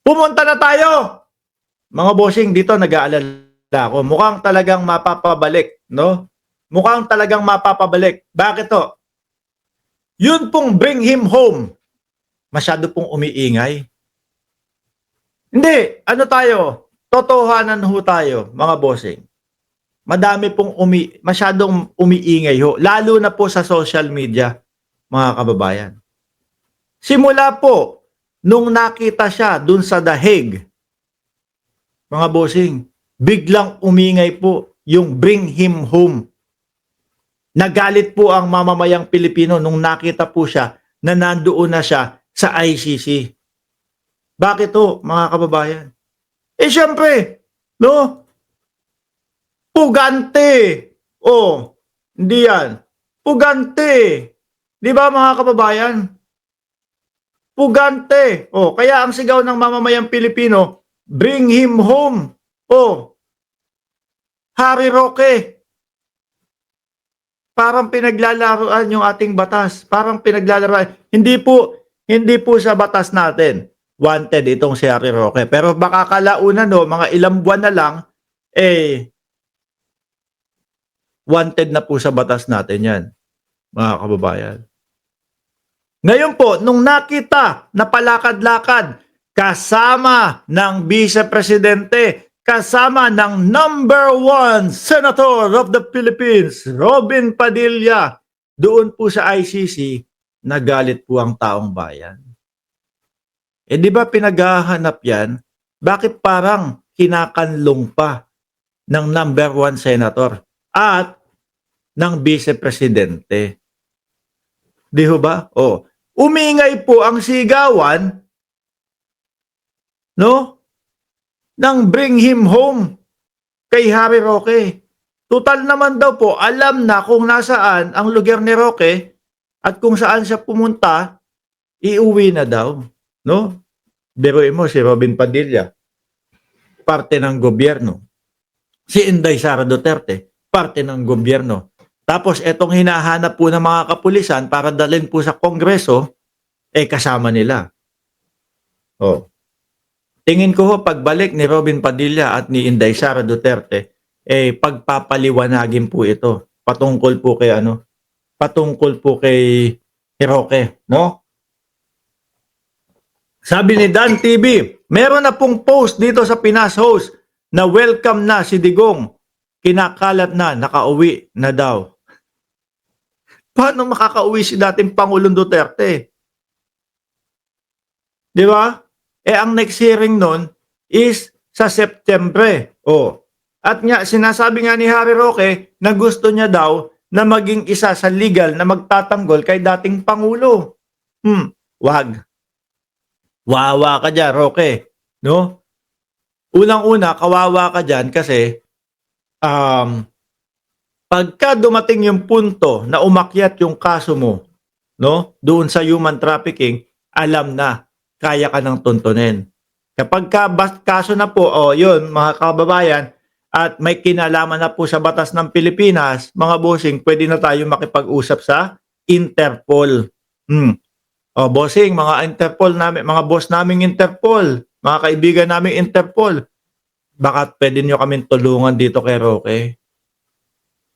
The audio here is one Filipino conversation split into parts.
Pumunta na tayo! Mga bossing, dito nag-aalala ako. Mukhang talagang mapapabalik, no? Mukhang talagang mapapabalik. Bakit to? Yun pong bring him home. Masyado pong umiingay. Hindi, ano tayo? Totohanan ho tayo, mga bossing. Madami pong masyadong umiingay ho. Lalo na po sa social media, mga kababayan. Simula po, nung nakita siya dun sa The Hague, mga bossing, biglang umingay po yung bring him home. Nagalit po ang mamamayang Pilipino nung nakita po siya na nandoon na siya sa ICC. Bakit to, mga kababayan? Syempre, no? Pugante. Oh, hindi yan. Pugante. Di ba, mga kababayan? Pugante. Oh, kaya ang sigaw ng mamamayang Pilipino, bring him home. Oh, Harry Roque. Parang pinaglalaroan yung ating batas. Parang pinaglalaroan. Hindi po sa batas natin wanted itong si Harry Roque. Pero baka kalaunan, no, mga ilang buwan na lang, wanted na po sa batas natin yan, mga kababayan. Ngayon po, nung nakita na palakad-lakad kasama ng Vice-Presidente, kasama ng number 1 Senator of the Philippines, Robin Padilla, doon po sa ICC, nagalit po ang taong bayan. Di ba pinaghahanap yan? Bakit parang kinakanlong pa ng number 1 Senator at ng Vice-Presidente? Di ho ba? Oh, umingay po ang sigawan, no? Nang bring him home kay Harry Roque. Total naman daw po, alam na kung nasaan ang lugar ni Roque at kung saan siya pumunta, iuwi na daw, no? Biruin mo si Robin Padilla, parte ng gobyerno. Si Inday Sara Duterte, parte ng gobyerno. Tapos etong hinahanap po ng mga kapulisan para dalhin po sa Kongreso, kasama nila. Oh. Tingin ko ho, pagbalik ni Robin Padilla at ni Inday Sara Duterte, pagpapaliwanagin po ito. Patungkol po kay Patungkol po kay Roque, no? Sabi ni Dan TV, meron na pong post dito sa Pinas Host na welcome na si Digong. Kinakalat na, nakauwi na daw. Paano makakauwi si dating Pangulong Duterte? Di ba? Ang next hearing nun is sa September. Oh. At nga, sinasabi nga ni Harry Roque na gusto niya daw na maging isa sa legal na magtatanggol kay dating Pangulo. Wag. Wawa ka dyan, Roque. No? Unang-una, kawawa ka dyan kasi pagka dumating yung punto na umakyat yung kaso mo, no, doon sa human trafficking, alam na, kaya ka ng tuntunin. Kapag kaso na po, yun, mga kababayan, at may kinalaman na po sa batas ng Pilipinas, mga bossing, pwede na tayo makipag-usap sa Interpol. Bossing, mga Interpol namin, mga boss naming Interpol, mga kaibigan naming Interpol, baka pwede nyo kaming tulungan dito kay Roque.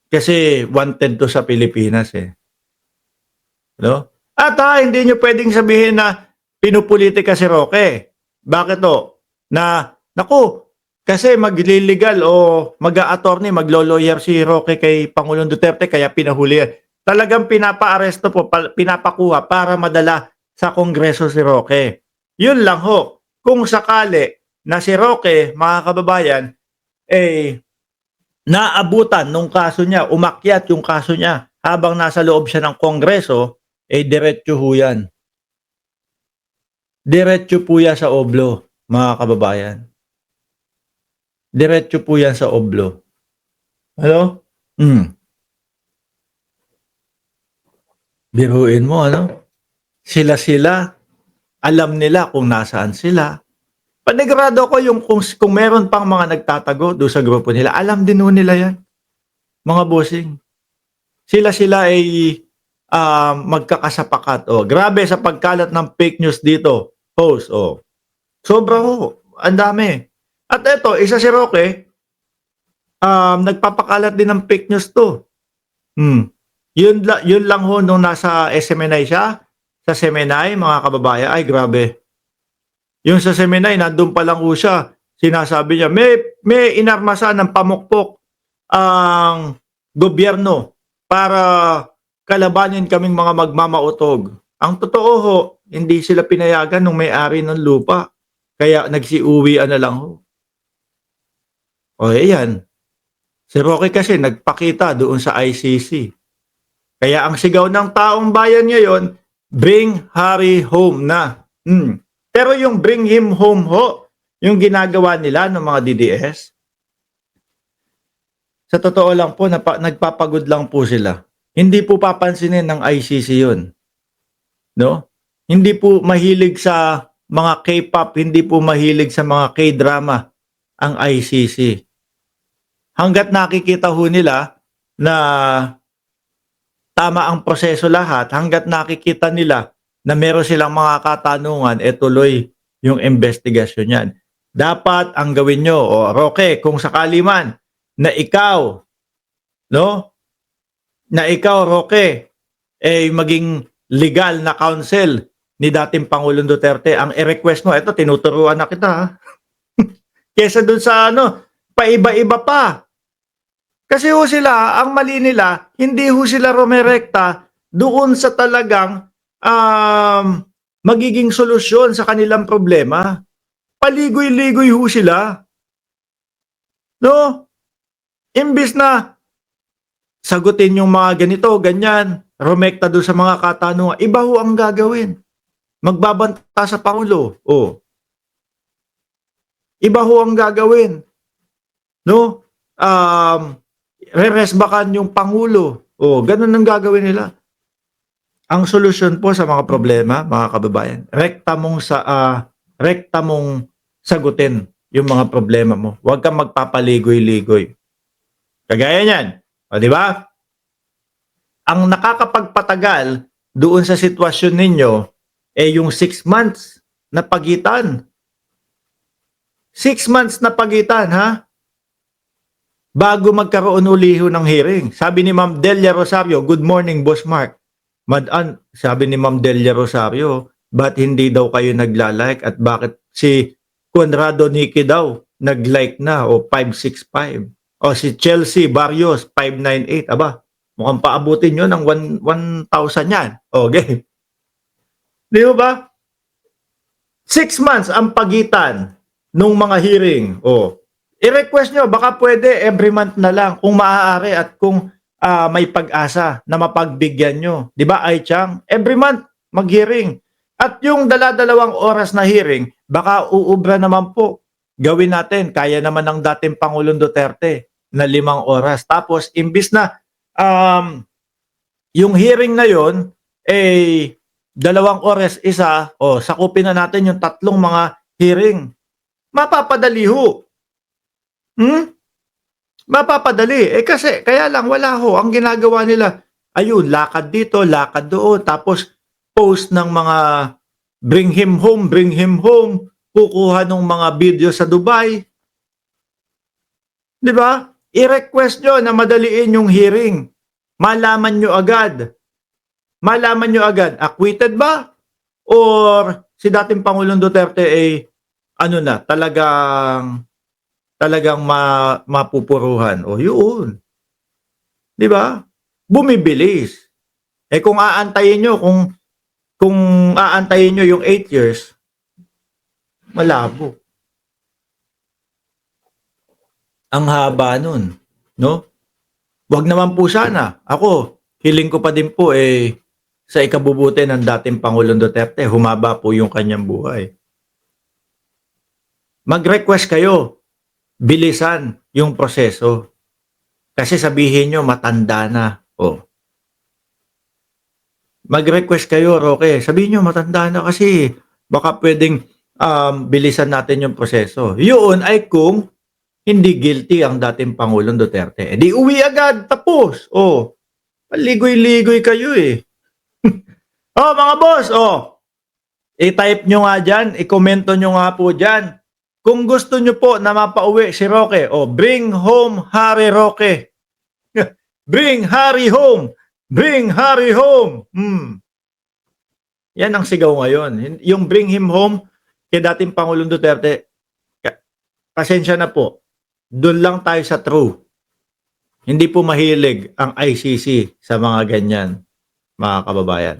Kasi wanted to sa Pilipinas No? At hindi nyo pwedeng sabihin na pinupolitika si Roque. Bakit to? Kasi magliligal o mag-a-attorney, maglo-lawyer si Roque kay Pangulong Duterte kaya pinahuli. Talagang pinapa-aresto po, pinapakuha para madala sa Kongreso si Roque. Yun lang ho. Kung sakali na si Roque, mga kababayan, naabutan nung kaso niya, umakyat yung kaso niya habang nasa loob siya ng Kongreso, diretso ho yan. Diretso po yan sa oblo, mga kababayan. Diretso po yan sa oblo. Ano? Biruin mo, Sila, alam nila kung nasaan sila. Panigurado ko yung kung meron pang mga nagtatago doon sa grupo nila, alam din nila yan. Mga bossing. Sila ay magkakasapakat. Grabe sa pagkalat ng fake news dito. Host, Sobra ho, ang dami. At eto, isa si Roque, nagpapakalat din ng fake news 'to. Hmm. Yun lang ho nung nasa SMNI siya, sa Semenay mga kababayan, ay grabe. Yung sa Semenay nandun pa lang ho siya, sinasabi niya may inarmasan ng pamukpok ang gobyerno para kalabanin kaming mga magmamautog. Ang totoo ho, hindi sila pinayagan nung may-ari ng lupa, kaya nagsiuwian na lang ho. O ayan, si Roque kasi nagpakita doon sa ICC. Kaya ang sigaw ng taong bayan ngayon, bring Harry home na. Pero yung bring him home ho, yung ginagawa nila ng mga DDS, sa totoo lang po, nagpapagod lang po sila. Hindi po papansinin ng ICC yun. No? Hindi po mahilig sa mga K-pop, hindi po mahilig sa mga K-drama ang ICC. Hanggat nakikita ho nila na tama ang proseso lahat, hanggat nakikita nila na meron silang mga katanungan, tuloy yung investigasyon yan. Dapat ang gawin nyo, Roque, kung sakali man, na ikaw, no? Na ikaw, Roque, maging legal na counsel ni dating Pangulong Duterte, ang i-request mo, tinuturuan na kita, ha? Kesa dun sa paiba-iba pa. Kasi ho sila, ang mali nila, hindi ho sila rumerekta doon sa talagang magiging solusyon sa kanilang problema. Paligoy-ligoy ho sila. No? Imbis na sagutin yung mga ganito, ganyan, rumekta doon sa mga katanungan, iba ho ang gagawin. Magbabanta sa Pangulo. Iba ho ang gagawin. No? Reresbakan yung Pangulo. Ganun ang gagawin nila. Ang solusyon po sa mga problema, mga kababayan, rekta mong sagutin yung mga problema mo. Huwag kang magpapaligoy-ligoy. Kagaya niyan. Di ba? Ang nakakapagpatagal doon sa sitwasyon ninyo yung 6 months na pagitan. 6 months na pagitan, ha? Bago magkaroon uli ng hearing. Sabi ni Ma'am Delia Rosario, good morning, Boss Mark. Sabi ni Ma'am Delia Rosario, ba't hindi daw kayo nagla-like at bakit si Conrado Nicky daw nag-like na 565? O si Chelsea Barrios 598, aba, mukhang paabutin nyo ng 1,000 yan. Okay. Di ba? 6 months ang pagitan nung mga hearing. I-request nyo, baka pwede every month na lang kung maaari at kung may pag-asa na mapagbigyan nyo. Di ba, Aichang? Every month, mag-hearing. At yung dala-dalawang oras na hearing, baka uubra naman po. Gawin natin, kaya naman ng dating Pangulong Duterte na 5 oras. Tapos, imbis na yung hearing na yon 2 oras isa, sakupin na natin yung 3 mga hearing. Mapapadali ho. Mapapadali. Kasi, kaya lang, wala ho. Ang ginagawa nila, ayun, lakad dito, lakad doon. Tapos, post ng mga bring him home, kukuha ng mga video sa Dubai. Di ba? I-request nyo na madaliin yung hearing. Malaman nyo agad. Acquitted ba? Or si dating Pangulong Duterte talagang mapupuruhan. Yun. Di ba? Bumibilis. Kung aantayin nyo, kung aantayin nyo yung 8 years, malabo. Ang haba nun. No? Wag naman po sana. Ako, hiling ko pa din po sa ikabubuti ng dating Pangulong Duterte, humaba po yung kanyang buhay. Mag-request kayo. Bilisan yung proseso. Kasi sabihin nyo, matanda na. Mag-request kayo, Roque. Sabihin nyo, matanda na kasi baka pwedeng bilisan natin yung proseso. Yun ay kung hindi guilty ang dating Pangulong Duterte. Di uwi agad, tapos. Paligoy-ligoy kayo mga boss, I-type nyo nga dyan, i-komento nyo nga po dyan. Kung gusto nyo po na mapauwi si Roque, bring home Harry Roque. Bring Harry home! Bring Harry home! Yan ang sigaw ngayon. Yung bring him home kay dating Pangulong Duterte, pasensya na po, doon lang tayo sa true. Hindi po mahilig ang ICC sa mga ganyan, mga kababayan.